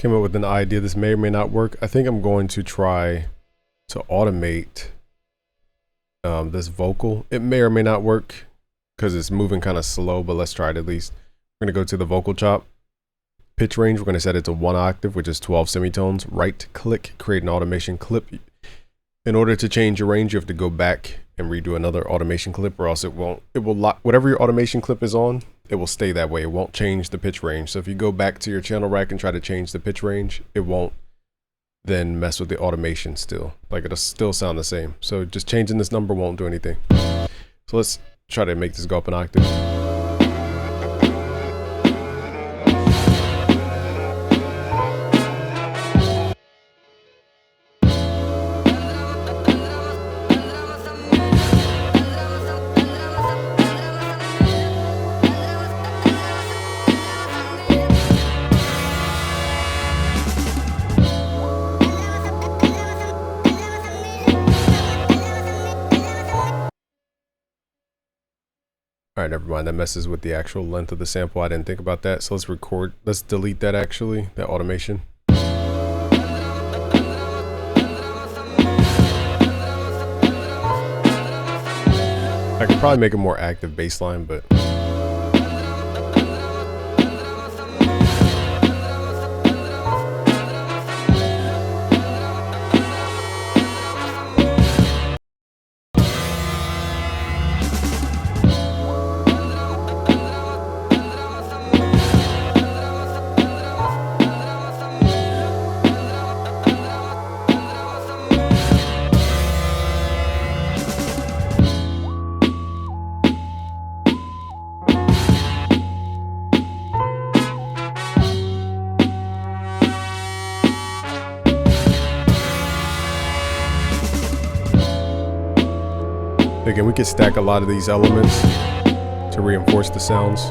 S1: Came up with an idea. This may or may not work. I think I'm going to try to automate this vocal. It may or may not work because it's moving kind of slow, but let's try it at least. We're going to go to the vocal chop. Pitch range, we're going to set it to 1 octave, which is 12 semitones. Right click, create an automation clip. In order to change your range, you have to go back and redo another automation clip, or else it will lock. Whatever your automation clip is on, it will stay that way. It won't change the pitch range. So if you go back to your channel rack and try to change the pitch range, it won't then mess with the automation still. Like, it'll still sound the same. So just changing this number won't do anything. So let's try to make this go up an octave. All right, never mind. That messes with the actual length of the sample. I didn't think about that. So let's delete that actually, that automation. I could probably make a more active bass line, but again, we could stack a lot of these elements to reinforce the sounds.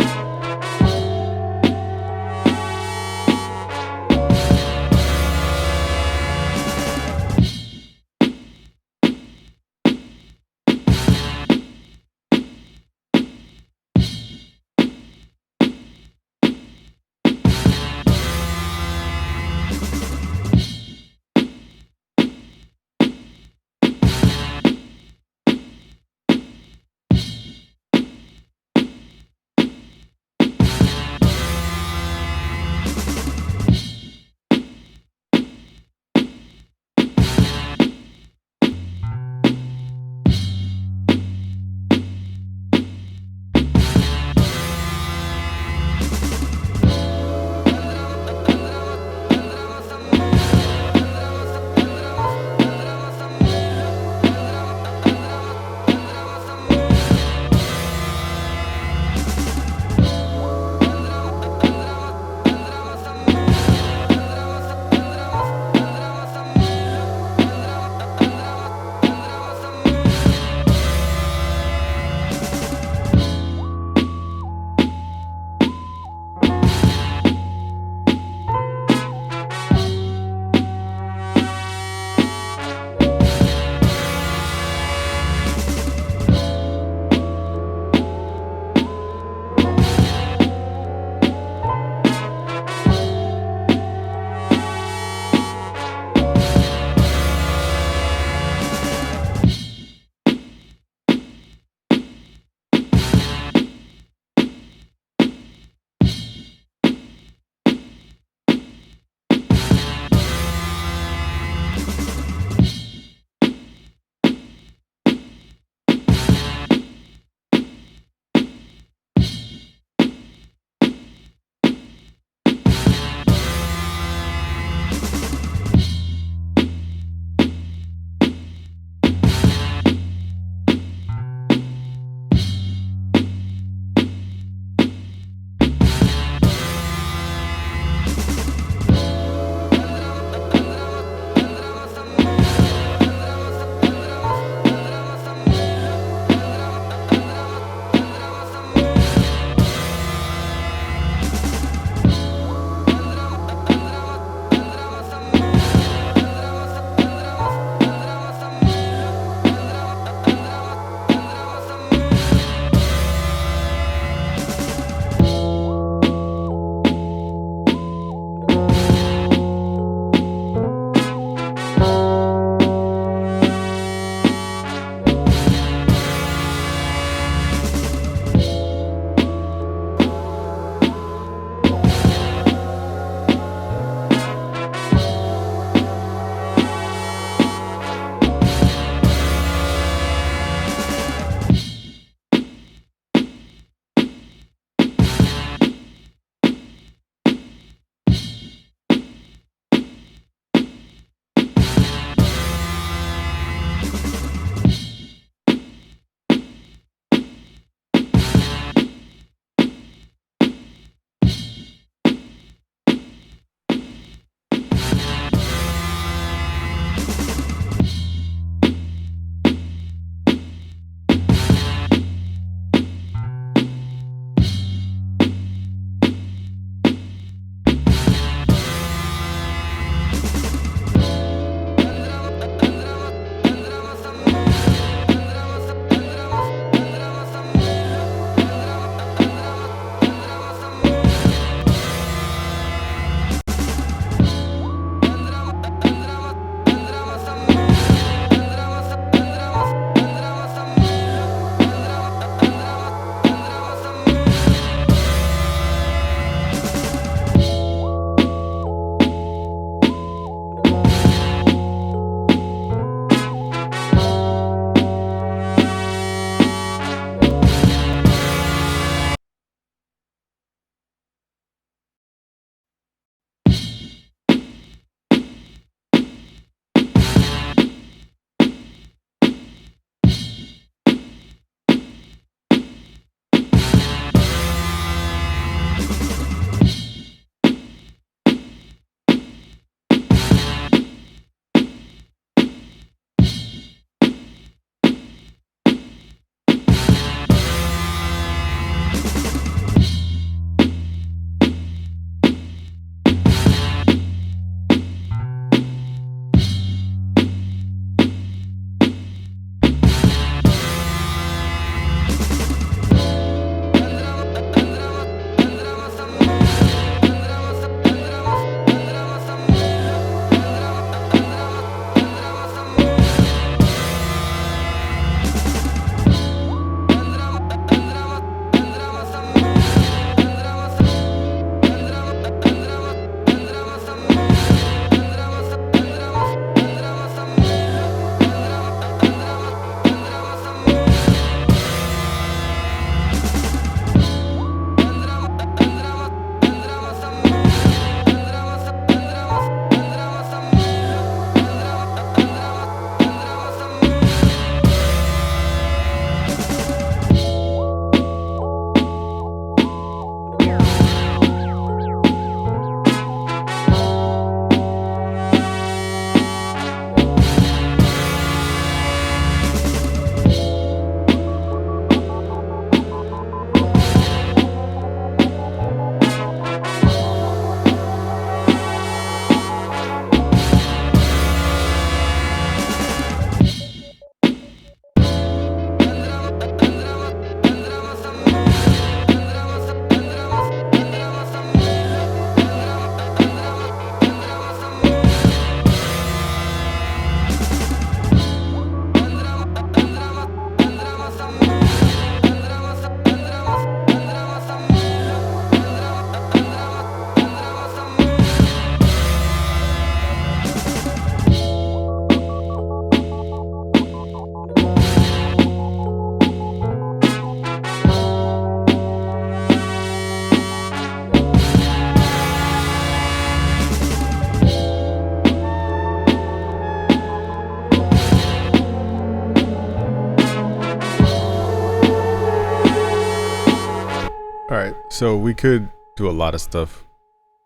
S1: So we could do a lot of stuff.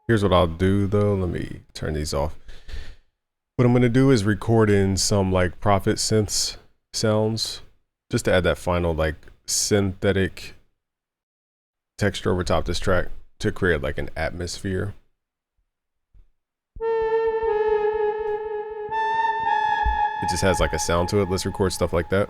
S1: Here's what I'll do though. Let me turn these off. What I'm gonna do is record in some like Prophet synths sounds, just to add that final like synthetic texture over top this track to create like an atmosphere. It just has like a sound to it. Let's record stuff like that.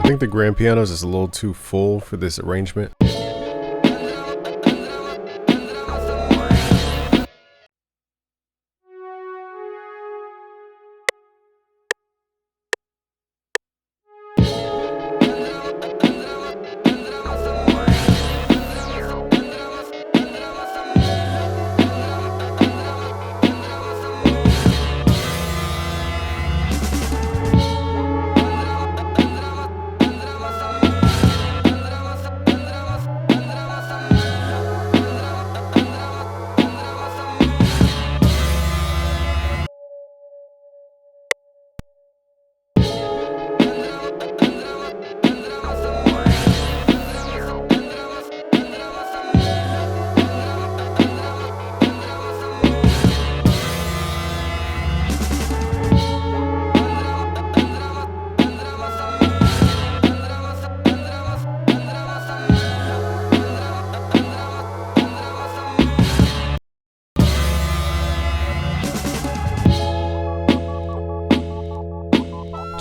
S1: I think the grand piano is just a little too full for this arrangement.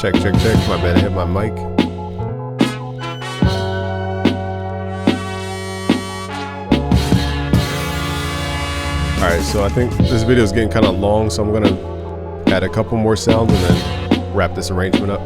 S1: Check, check, check. My bad, I hit my mic. Alright, so I think this video is getting kind of long, so I'm gonna add a couple more sounds and then wrap this arrangement up.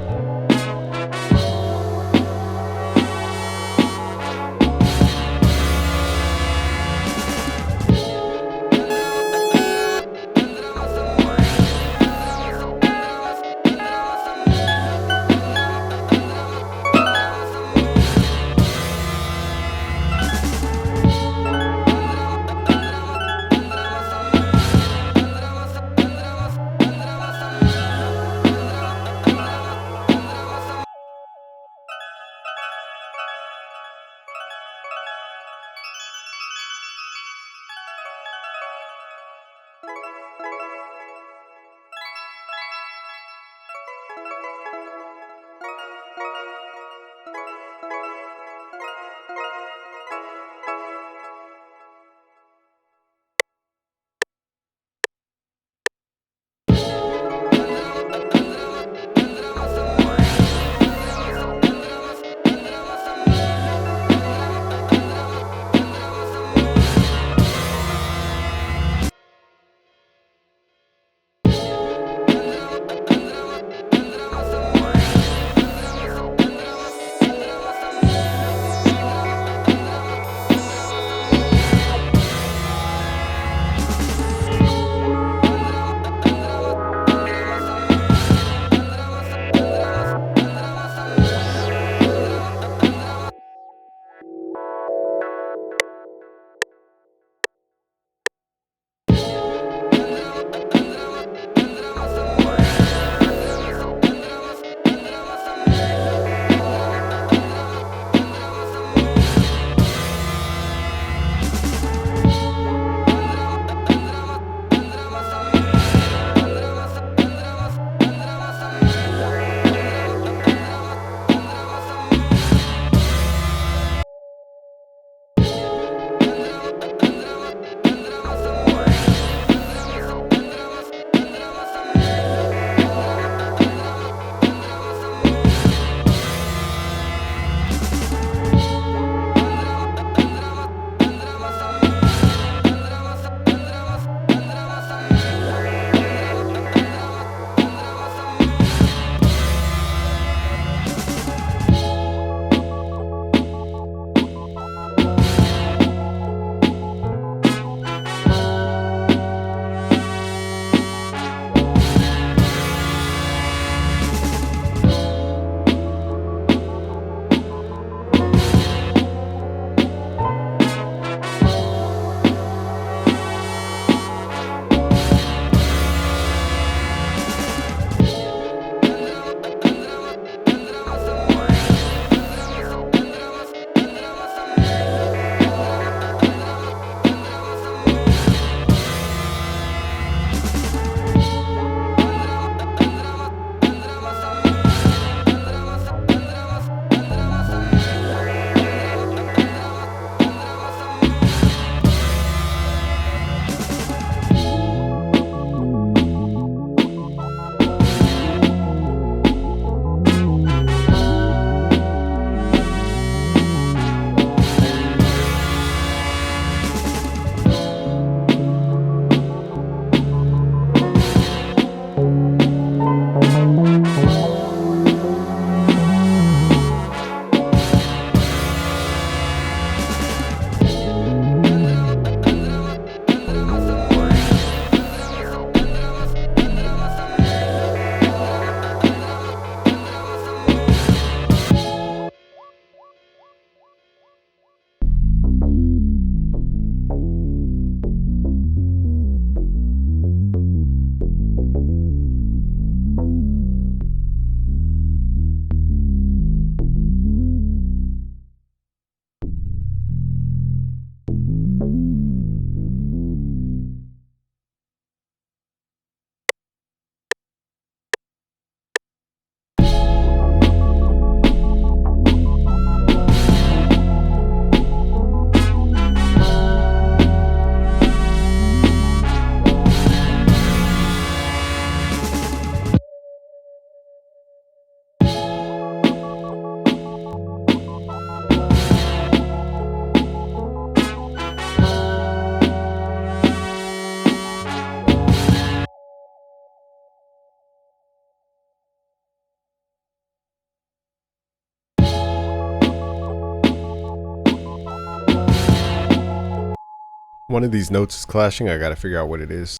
S1: One of these notes is clashing. I gotta figure out what it is.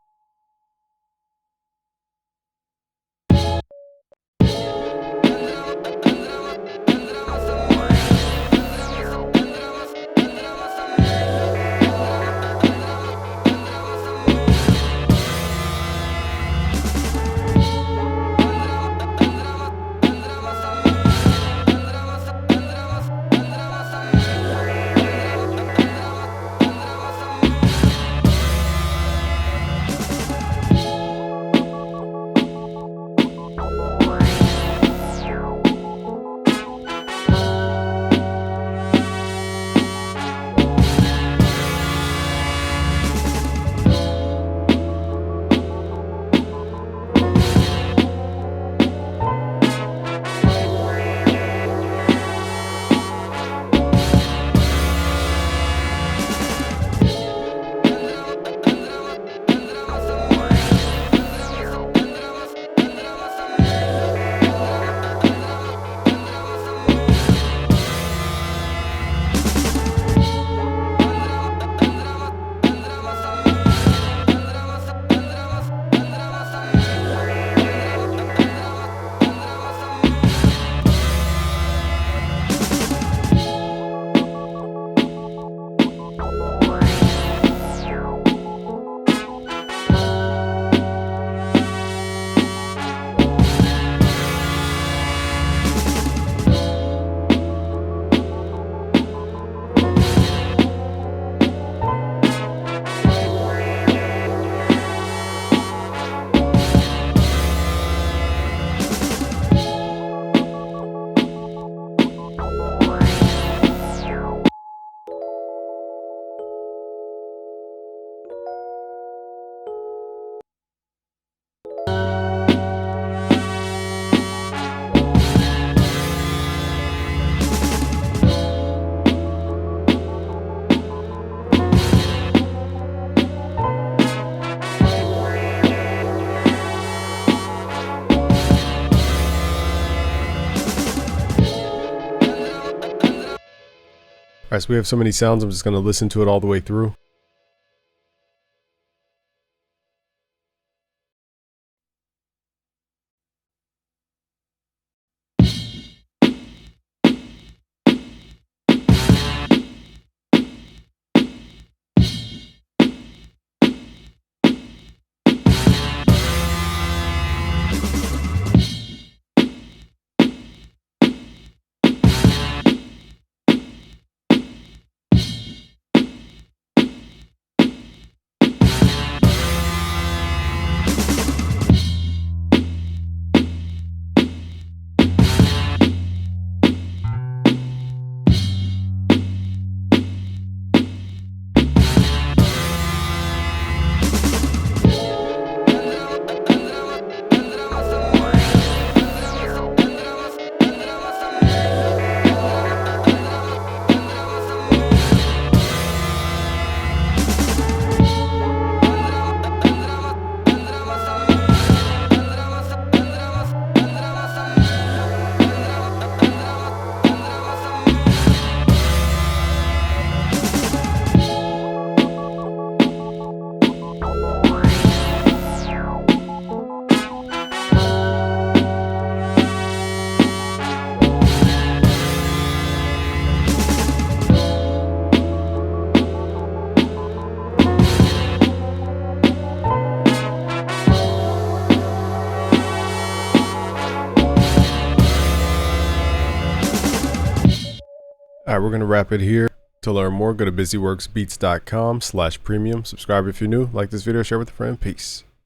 S1: Alright, so we have so many sounds, I'm just going to listen to it all the way through. Alright, we're going to wrap it here. To learn more, go to busyworksbeats.com/premium. Subscribe if you're new. Like this video, share with a friend. Peace.